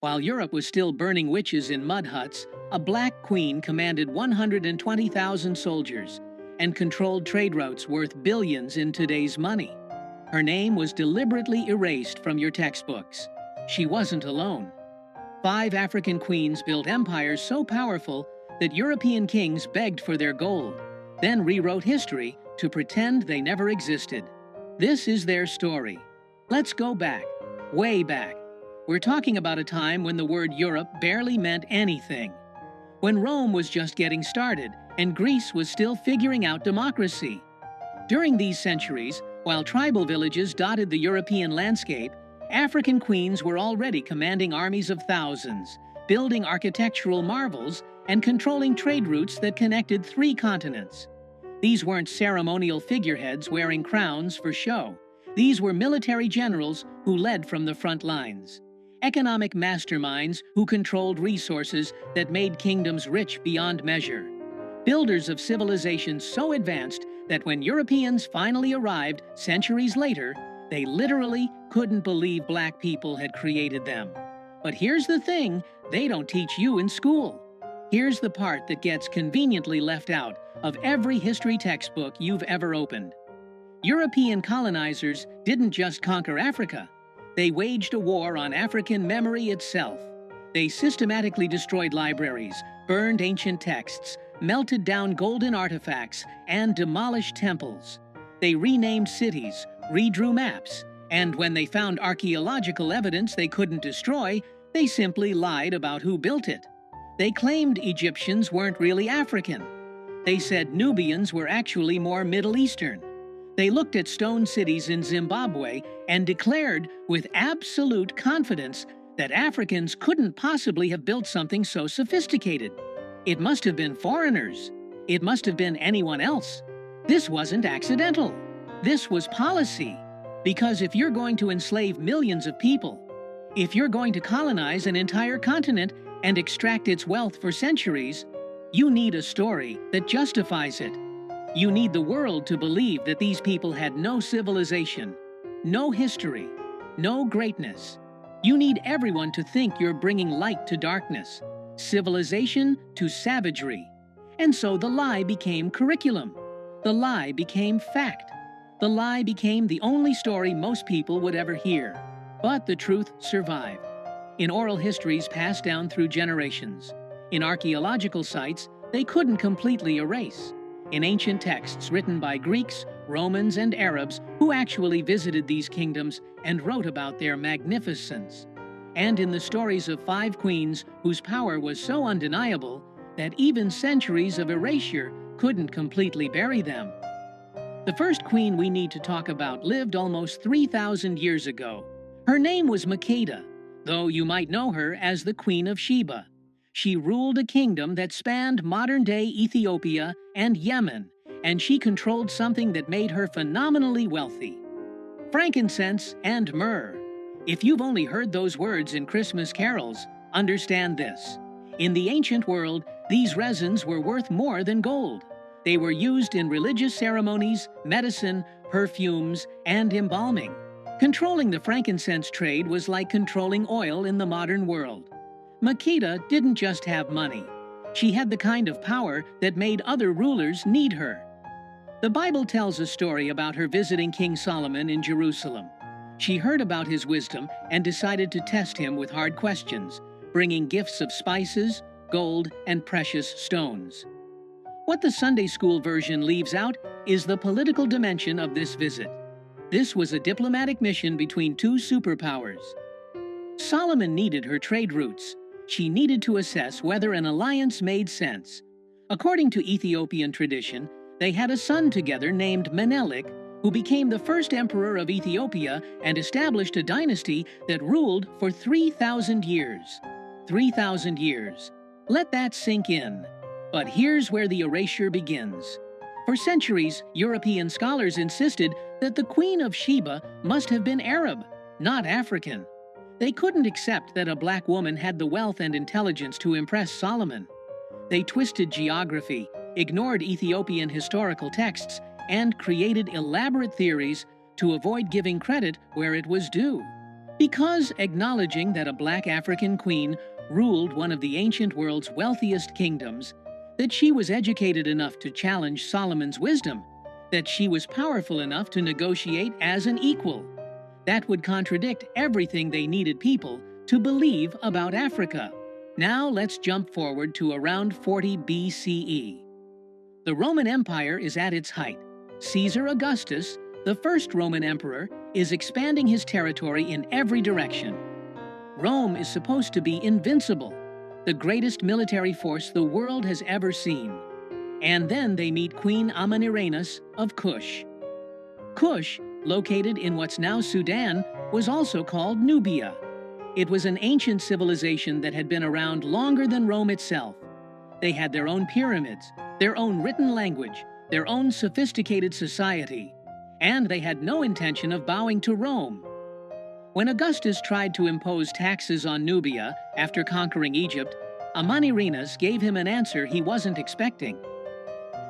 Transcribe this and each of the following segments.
While Europe was still burning witches in mud huts, a black queen commanded 120,000 soldiers and controlled trade routes worth billions in today's money. Her name was deliberately erased from your textbooks. She wasn't alone. 5 African queens built empires so powerful that European kings begged for their gold, then rewrote history to pretend they never existed. This is their story. Let's go back, way back. We're talking about a time when the word Europe barely meant anything. When Rome was just getting started and Greece was still figuring out democracy. During these centuries, while tribal villages dotted the European landscape, African queens were already commanding armies of thousands, building architectural marvels, and controlling trade routes that connected 3 continents. These weren't ceremonial figureheads wearing crowns for show. These were military generals who led from the front lines. Economic masterminds who controlled resources that made kingdoms rich beyond measure. Builders of civilizations so advanced that when Europeans finally arrived centuries later, they literally couldn't believe black people had created them. But here's the thing they don't teach you in school. Here's the part that gets conveniently left out of every history textbook you've ever opened. European colonizers didn't just conquer Africa. They waged a war on African memory itself. They systematically destroyed libraries, burned ancient texts, melted down golden artifacts, and demolished temples. They renamed cities, redrew maps, and when they found archaeological evidence they couldn't destroy, they simply lied about who built it. They claimed Egyptians weren't really African. They said Nubians were actually more Middle Eastern. They looked at stone cities in Zimbabwe and declared with absolute confidence that Africans couldn't possibly have built something so sophisticated. It must have been foreigners. It must have been anyone else. This wasn't accidental. This was policy. Because if you're going to enslave millions of people, if you're going to colonize an entire continent and extract its wealth for centuries, you need a story that justifies it. You need the world to believe that these people had no civilization, no history, no greatness. You need everyone to think you're bringing light to darkness, civilization to savagery. And so the lie became curriculum. The lie became fact. The lie became the only story most people would ever hear. But the truth survived. In oral histories passed down through generations. In archaeological sites, they couldn't completely erase. In ancient texts written by Greeks, Romans, and Arabs who actually visited these kingdoms and wrote about their magnificence. And in the stories of 5 queens whose power was so undeniable that even centuries of erasure couldn't completely bury them. The first queen we need to talk about lived almost 3,000 years ago. Her name was Makeda, though you might know her as the Queen of Sheba. She ruled a kingdom that spanned modern-day Ethiopia and Yemen, and she controlled something that made her phenomenally wealthy: frankincense and myrrh. If you've only heard those words in Christmas carols, understand this. In the ancient world, these resins were worth more than gold. They were used in religious ceremonies, medicine, perfumes, and embalming. Controlling the frankincense trade was like controlling oil in the modern world. Makeda didn't just have money. She had the kind of power that made other rulers need her. The Bible tells a story about her visiting King Solomon in Jerusalem. She heard about his wisdom and decided to test him with hard questions, bringing gifts of spices, gold, and precious stones. What the Sunday school version leaves out is the political dimension of this visit. This was a diplomatic mission between 2 superpowers. Solomon needed her trade routes. She needed to assess whether an alliance made sense. According to Ethiopian tradition, they had a son together named Menelik, who became the first emperor of Ethiopia and established a dynasty that ruled for 3,000 years. 3,000 years. Let that sink in. But here's where the erasure begins. For centuries, European scholars insisted that the Queen of Sheba must have been Arab, not African. They couldn't accept that a black woman had the wealth and intelligence to impress Solomon. They twisted geography, ignored Ethiopian historical texts, and created elaborate theories to avoid giving credit where it was due. Because acknowledging that a black African queen ruled one of the ancient world's wealthiest kingdoms, that she was educated enough to challenge Solomon's wisdom, that she was powerful enough to negotiate as an equal. That would contradict everything they needed people to believe about Africa. Now let's jump forward to around 40 BCE. The Roman Empire is at its height. Caesar Augustus, the first Roman emperor, is expanding his territory in every direction. Rome is supposed to be invincible, the greatest military force the world has ever seen. And then they meet Queen Amanirenas of Kush. Kush, located in what's now Sudan, was also called Nubia. It was an ancient civilization that had been around longer than Rome itself. They had their own pyramids, their own written language, their own sophisticated society, and they had no intention of bowing to Rome. When Augustus tried to impose taxes on Nubia after conquering Egypt, Amanirenas gave him an answer he wasn't expecting.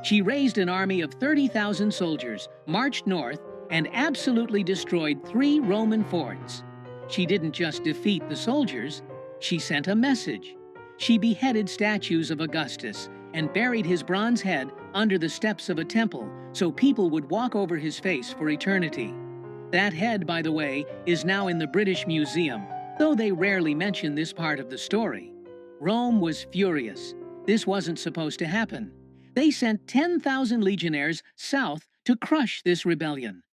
She raised an army of 30,000 soldiers, marched north, and absolutely destroyed 3 Roman forts. She didn't just defeat the soldiers, she sent a message. She beheaded statues of Augustus and buried his bronze head under the steps of a temple so people would walk over his face for eternity. That head, by the way, is now in the British Museum, though they rarely mention this part of the story. Rome was furious. This wasn't supposed to happen. They sent 10,000 legionnaires south to crush this rebellion.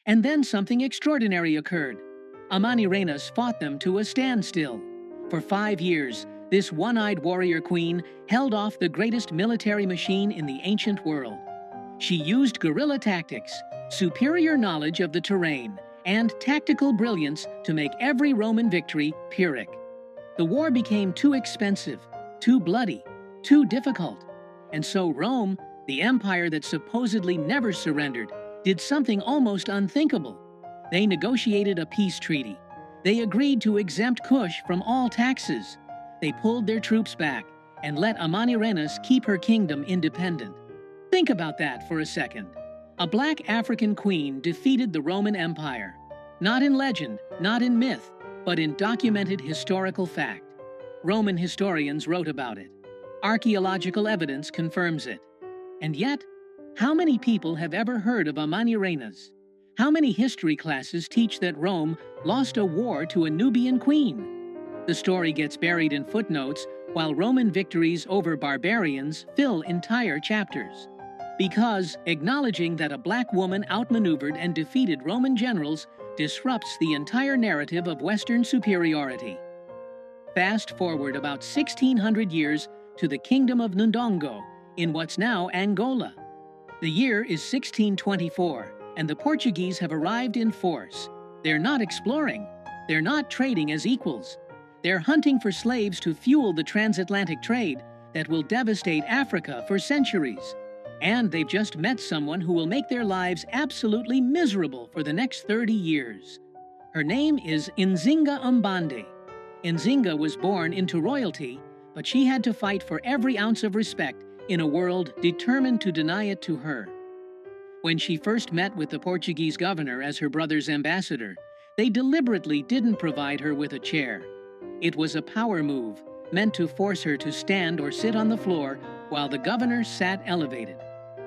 And then something extraordinary occurred. Amanirenas fought them to a standstill. For 5 years, this one-eyed warrior queen held off the greatest military machine in the ancient world. She used guerrilla tactics, superior knowledge of the terrain, and tactical brilliance to make every Roman victory Pyrrhic. The war became too expensive, too bloody, too difficult. And so Rome, the empire that supposedly never surrendered, did something almost unthinkable. They negotiated a peace treaty. They agreed to exempt Kush from all taxes. They pulled their troops back and let Amanirenas keep her kingdom independent. Think about that for a second. A black African queen defeated the Roman Empire. Not in legend, not in myth, but in documented historical fact. Roman historians wrote about it. Archaeological evidence confirms it. And yet, how many people have ever heard of Amanirenas? How many history classes teach that Rome lost a war to a Nubian queen? The story gets buried in footnotes, while Roman victories over barbarians fill entire chapters. Because acknowledging that a black woman outmaneuvered and defeated Roman generals disrupts the entire narrative of Western superiority. Fast forward about 1,600 years to the Kingdom of Ndongo in what's now Angola. The year is 1624, and the Portuguese have arrived in force. They're not exploring. They're not trading as equals. They're hunting for slaves to fuel the transatlantic trade that will devastate Africa for centuries. And they've just met someone who will make their lives absolutely miserable for the next 30 years. Her name is Nzinga Mbande. Nzinga was born into royalty, but she had to fight for every ounce of respect in a world determined to deny it to her. When she first met with the Portuguese governor as her brother's ambassador, they deliberately didn't provide her with a chair. It was a power move, meant to force her to stand or sit on the floor while the governor sat elevated.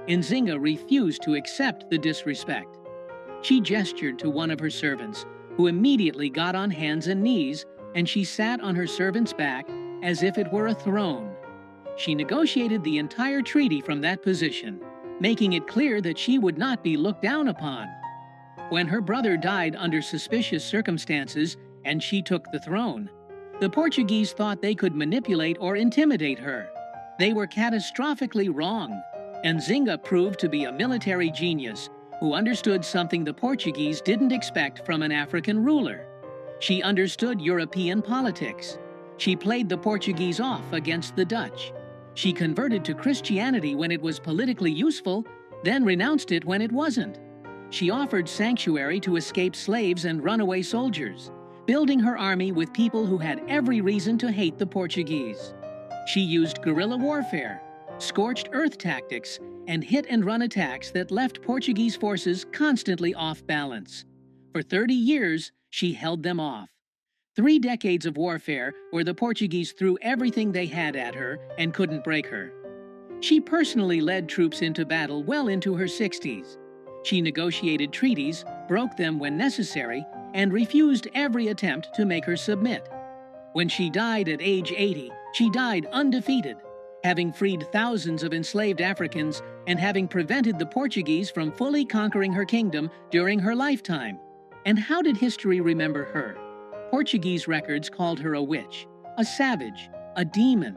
Nzinga refused to accept the disrespect. She gestured to one of her servants, who immediately got on hands and knees, and she sat on her servant's back as if it were a throne. She negotiated the entire treaty from that position, making it clear that she would not be looked down upon. When her brother died under suspicious circumstances and she took the throne, the Portuguese thought they could manipulate or intimidate her. They were catastrophically wrong. Nzinga proved to be a military genius who understood something the Portuguese didn't expect from an African ruler. She understood European politics. She played the Portuguese off against the Dutch. She converted to Christianity when it was politically useful, then renounced it when it wasn't. She offered sanctuary to escaped slaves and runaway soldiers, building her army with people who had every reason to hate the Portuguese. She used guerrilla warfare, scorched earth tactics, and hit-and-run attacks that left Portuguese forces constantly off balance. For 30 years, she held them off. 3 decades of warfare where the Portuguese threw everything they had at her and couldn't break her. She personally led troops into battle well into her 60s. She negotiated treaties, broke them when necessary, and refused every attempt to make her submit. When she died at age 80, she died undefeated, having freed thousands of enslaved Africans and having prevented the Portuguese from fully conquering her kingdom during her lifetime. And how did history remember her? Portuguese records called her a witch, a savage, a demon.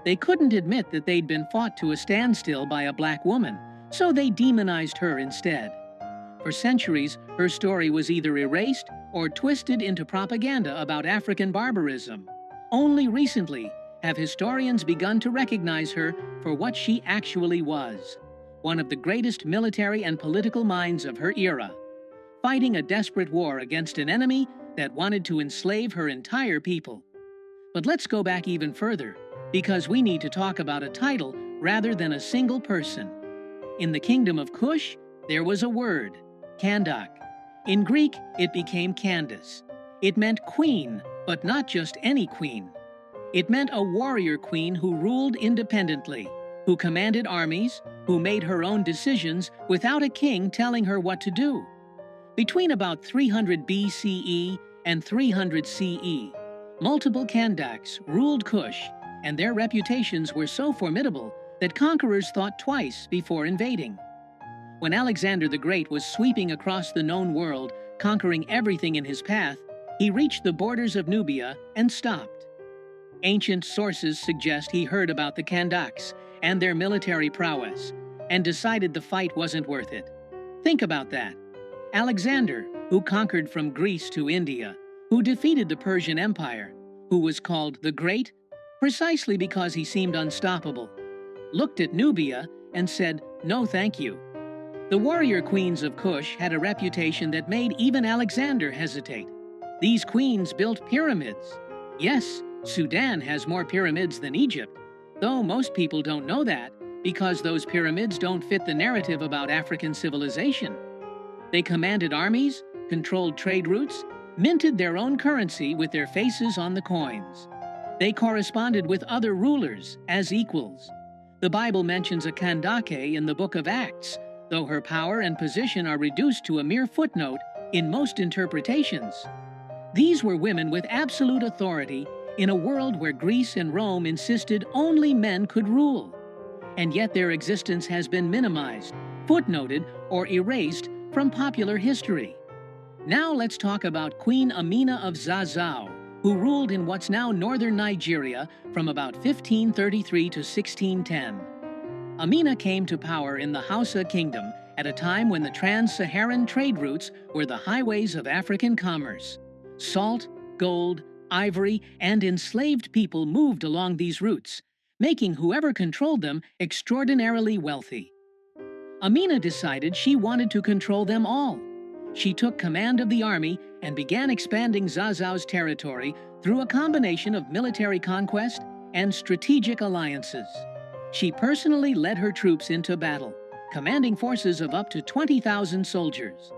They couldn't admit that they'd been fought to a standstill by a black woman, so they demonized her instead. For centuries, her story was either erased or twisted into propaganda about African barbarism. Only recently have historians begun to recognize her for what she actually was, one of the greatest military and political minds of her era, fighting a desperate war against an enemy that wanted to enslave her entire people. But let's go back even further, because we need to talk about a title rather than a single person. In the kingdom of Kush, there was a word, Kandak. In Greek, it became Candace. It meant queen, but not just any queen. It meant a warrior queen who ruled independently, who commanded armies, who made her own decisions without a king telling her what to do. Between about 300 BCE and 300 CE, multiple Kandaks ruled Kush, and their reputations were so formidable that conquerors thought twice before invading. When Alexander the Great was sweeping across the known world, conquering everything in his path, he reached the borders of Nubia and stopped. Ancient sources suggest he heard about the Kandaks and their military prowess, and decided the fight wasn't worth it. Think about that. Alexander, who conquered from Greece to India, who defeated the Persian Empire, who was called the Great precisely because he seemed unstoppable, looked at Nubia and said, "No thank you." The warrior queens of Kush had a reputation that made even Alexander hesitate. These queens built pyramids. Yes, Sudan has more pyramids than Egypt, though most people don't know that because those pyramids don't fit the narrative about African civilization. They commanded armies, controlled trade routes, minted their own currency with their faces on the coins. They corresponded with other rulers as equals. The Bible mentions a Kandake in the book of Acts, though her power and position are reduced to a mere footnote in most interpretations. These were women with absolute authority in a world where Greece and Rome insisted only men could rule. And yet their existence has been minimized, footnoted, or erased from popular history. Now let's talk about Queen Amina of Zazzau, who ruled in what's now northern Nigeria from about 1533 to 1610. Amina came to power in the Hausa Kingdom at a time when the trans-Saharan trade routes were the highways of African commerce. Salt, gold, ivory, and enslaved people moved along these routes, making whoever controlled them extraordinarily wealthy. Amina decided she wanted to control them all. She took command of the army and began expanding Zazzau's territory through a combination of military conquest and strategic alliances. She personally led her troops into battle, commanding forces of up to 20,000 soldiers.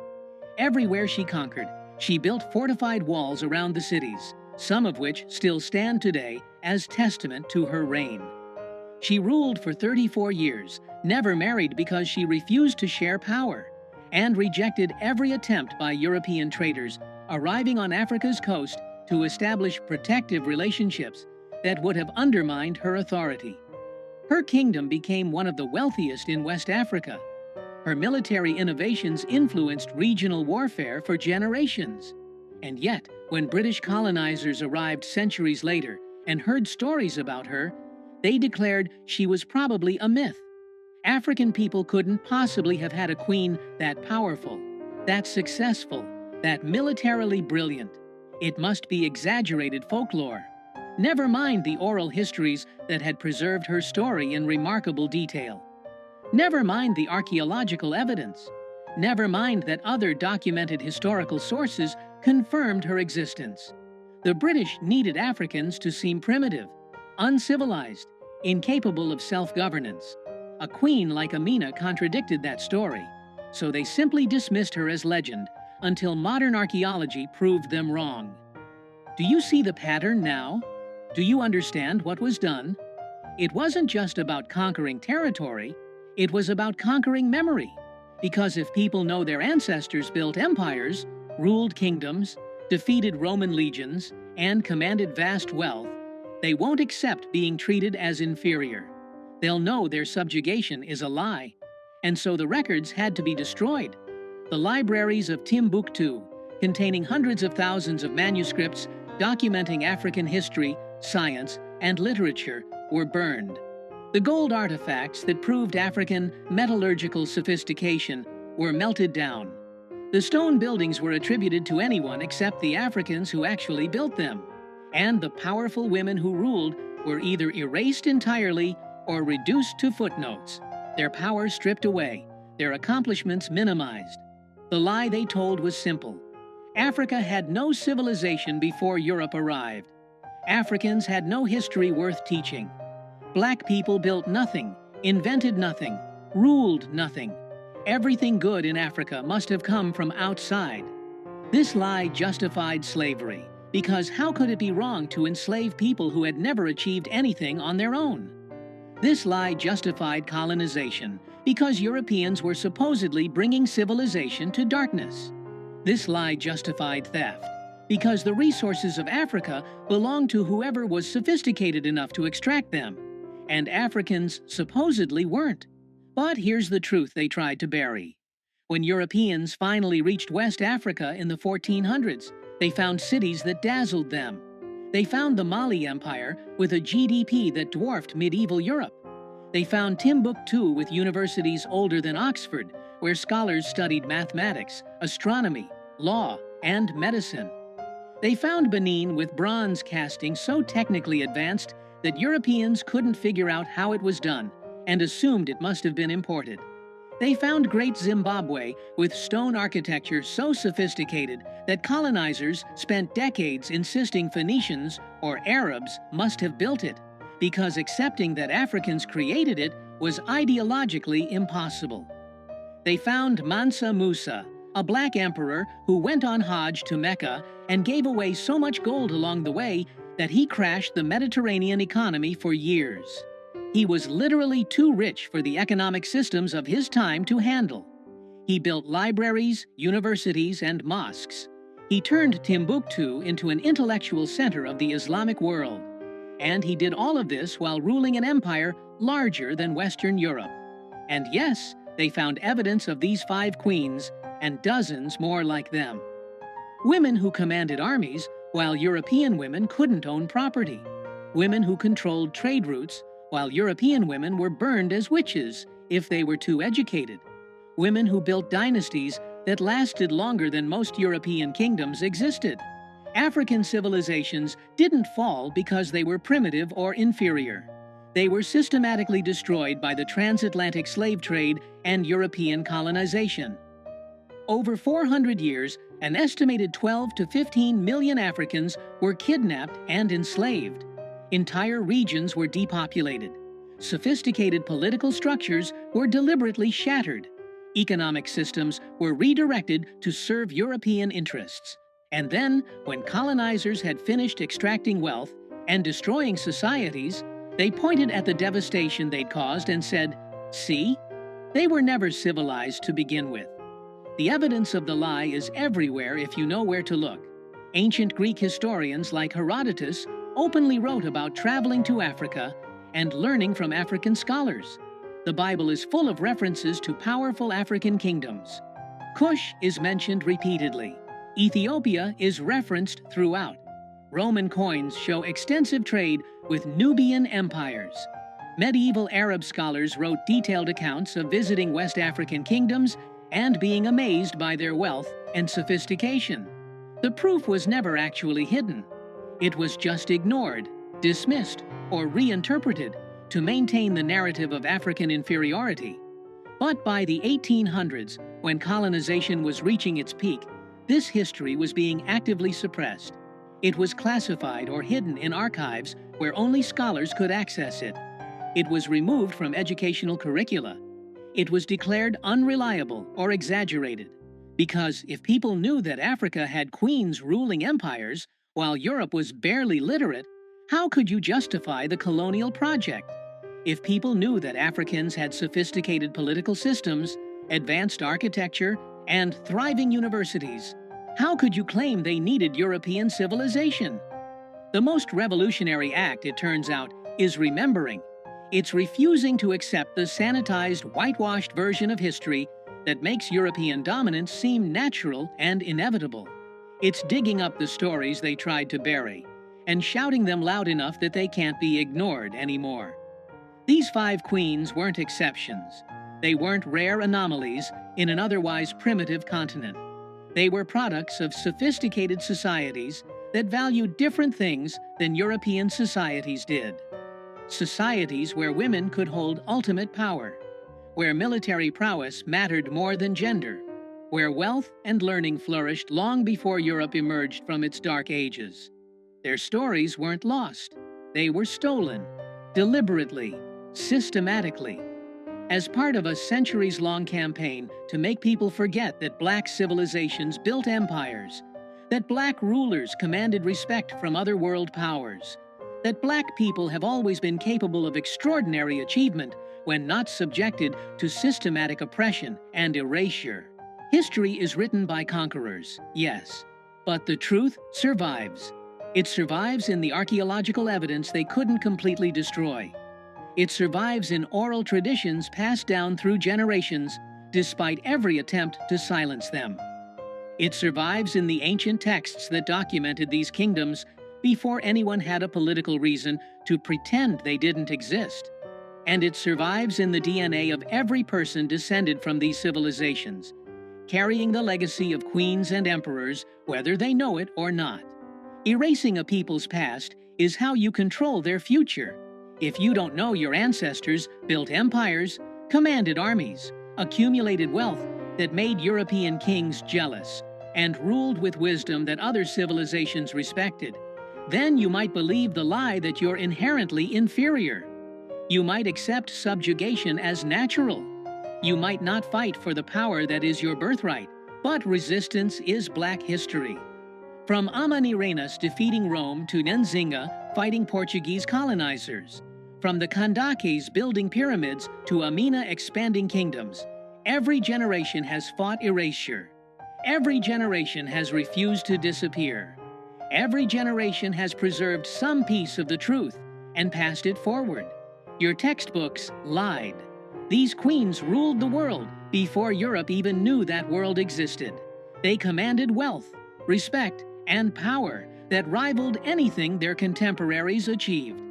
Everywhere she conquered, she built fortified walls around the cities, some of which still stand today as testament to her reign. She ruled for 34 years, never married because she refused to share power, and rejected every attempt by European traders arriving on Africa's coast to establish protective relationships that would have undermined her authority. Her kingdom became one of the wealthiest in West Africa. Her military innovations influenced regional warfare for generations. And yet, when British colonizers arrived centuries later and heard stories about her, they declared she was probably a myth. African people couldn't possibly have had a queen that powerful, that successful, that militarily brilliant. It must be exaggerated folklore. Never mind the oral histories that had preserved her story in remarkable detail. Never mind the archaeological evidence. Never mind that other documented historical sources confirmed her existence. The British needed Africans to seem primitive, uncivilized, incapable of self-governance. A queen like Amina contradicted that story, so they simply dismissed her as legend until modern archaeology proved them wrong. Do you see the pattern now? Do you understand what was done? It wasn't just about conquering territory, it was about conquering memory. Because if people know their ancestors built empires, ruled kingdoms, defeated Roman legions, and commanded vast wealth, they won't accept being treated as inferior. They'll know their subjugation is a lie. And so the records had to be destroyed. The libraries of Timbuktu, containing hundreds of thousands of manuscripts documenting African history, science, and literature, were burned. The gold artifacts that proved African metallurgical sophistication were melted down. The stone buildings were attributed to anyone except the Africans who actually built them. And the powerful women who ruled were either erased entirely or reduced to footnotes, their power stripped away, their accomplishments minimized. The lie they told was simple. Africa had no civilization before Europe arrived. Africans had no history worth teaching. Black people built nothing, invented nothing, ruled nothing. Everything good in Africa must have come from outside. This lie justified slavery, because how could it be wrong to enslave people who had never achieved anything on their own? This lie justified colonization, because Europeans were supposedly bringing civilization to darkness. This lie justified theft, because the resources of Africa belonged to whoever was sophisticated enough to extract them, and Africans supposedly weren't. But here's the truth they tried to bury. When Europeans finally reached West Africa in the 1400s, they found cities that dazzled them. They found the Mali Empire with a GDP that dwarfed medieval Europe. They found Timbuktu with universities older than Oxford, where scholars studied mathematics, astronomy, law, and medicine. They found Benin with bronze casting so technically advanced that Europeans couldn't figure out how it was done and assumed it must have been imported. They found Great Zimbabwe with stone architecture so sophisticated that colonizers spent decades insisting Phoenicians or Arabs must have built it, because accepting that Africans created it was ideologically impossible. They found Mansa Musa, a black emperor who went on Hajj to Mecca and gave away so much gold along the way that he crashed the Mediterranean economy for years. He was literally too rich for the economic systems of his time to handle. He built libraries, universities, and mosques. He turned Timbuktu into an intellectual center of the Islamic world. And he did all of this while ruling an empire larger than Western Europe. And yes, they found evidence of these 5 queens and dozens more like them. Women who commanded armies, while European women couldn't own property. Women who controlled trade routes, while European women were burned as witches if they were too educated. Women who built dynasties that lasted longer than most European kingdoms existed. African civilizations didn't fall because they were primitive or inferior. They were systematically destroyed by the transatlantic slave trade and European colonization. Over 400 years, an estimated 12 to 15 million Africans were kidnapped and enslaved. Entire regions were depopulated. Sophisticated political structures were deliberately shattered. Economic systems were redirected to serve European interests. And then, when colonizers had finished extracting wealth and destroying societies, they pointed at the devastation they'd caused and said, "See? They were never civilized to begin with." The evidence of the lie is everywhere if you know where to look. Ancient Greek historians like Herodotus openly wrote about traveling to Africa and learning from African scholars. The Bible is full of references to powerful African kingdoms. Kush is mentioned repeatedly. Ethiopia is referenced throughout. Roman coins show extensive trade with Nubian empires. Medieval Arab scholars wrote detailed accounts of visiting West African kingdoms and being amazed by their wealth and sophistication. The proof was never actually hidden. It was just ignored, dismissed, or reinterpreted to maintain the narrative of African inferiority. But by the 1800s, when colonization was reaching its peak, this history was being actively suppressed. It was classified or hidden in archives where only scholars could access it. It was removed from educational curricula. It was declared unreliable or exaggerated. Because if people knew that Africa had queens ruling empires, While Europe was barely literate, how could you justify the colonial project? If people knew that Africans had sophisticated political systems, advanced architecture, and thriving universities, how could you claim they needed European civilization? The most revolutionary act, it turns out, is remembering. It's refusing to accept the sanitized, whitewashed version of history that makes European dominance seem natural and inevitable. It's digging up the stories they tried to bury and shouting them loud enough that they can't be ignored anymore. These 5 queens weren't exceptions. They weren't rare anomalies in an otherwise primitive continent. They were products of sophisticated societies that valued different things than European societies did. Societies where women could hold ultimate power, where military prowess mattered more than gender, where wealth and learning flourished long before Europe emerged from its dark ages. Their stories weren't lost. They were stolen, deliberately, systematically, as part of a centuries-long campaign to make people forget that Black civilizations built empires, that Black rulers commanded respect from other world powers, that Black people have always been capable of extraordinary achievement when not subjected to systematic oppression and erasure. History is written by conquerors, yes, but the truth survives. It survives in the archaeological evidence they couldn't completely destroy. It survives in oral traditions passed down through generations, despite every attempt to silence them. It survives in the ancient texts that documented these kingdoms before anyone had a political reason to pretend they didn't exist. And it survives in the DNA of every person descended from these civilizations, carrying the legacy of queens and emperors, whether they know it or not. Erasing a people's past is how you control their future. If you don't know your ancestors built empires, commanded armies, accumulated wealth that made European kings jealous, and ruled with wisdom that other civilizations respected, then you might believe the lie that you're inherently inferior. You might accept subjugation as natural. You might not fight for the power that is your birthright, but resistance is Black history. From Amanirenas defeating Rome to Nzinga fighting Portuguese colonizers, from the Kandakes building pyramids to Amina expanding kingdoms, every generation has fought erasure. Every generation has refused to disappear. Every generation has preserved some piece of the truth and passed it forward. Your textbooks lied. These queens ruled the world before Europe even knew that world existed. They commanded wealth, respect, and power that rivaled anything their contemporaries achieved.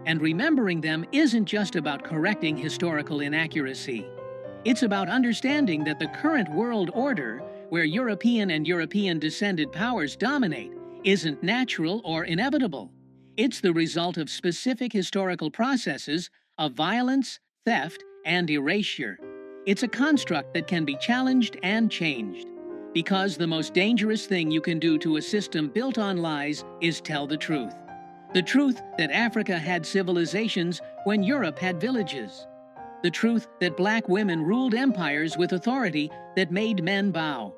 And remembering them isn't just about correcting historical inaccuracy. It's about understanding that the current world order, where European and European-descended powers dominate, isn't natural or inevitable. It's the result of specific historical processes of violence, theft, and erasure. It's a construct that can be challenged and changed. Because the most dangerous thing you can do to a system built on lies is tell the truth. The truth that Africa had civilizations when Europe had villages. The truth that Black women ruled empires with authority that made men bow.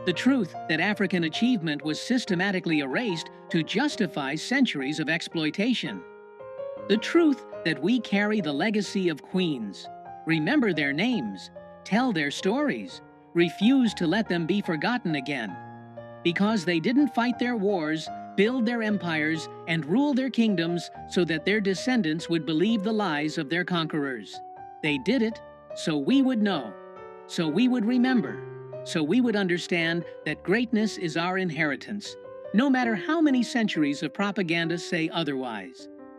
The truth that African achievement was systematically erased to justify centuries of exploitation. The truth that we carry the legacy of queens, remember their names, tell their stories, refuse to let them be forgotten again. Because they didn't fight their wars, build their empires, and rule their kingdoms so that their descendants would believe the lies of their conquerors. They did it so we would know, so we would remember, so we would understand that greatness is our inheritance, no matter how many centuries of propaganda say otherwise.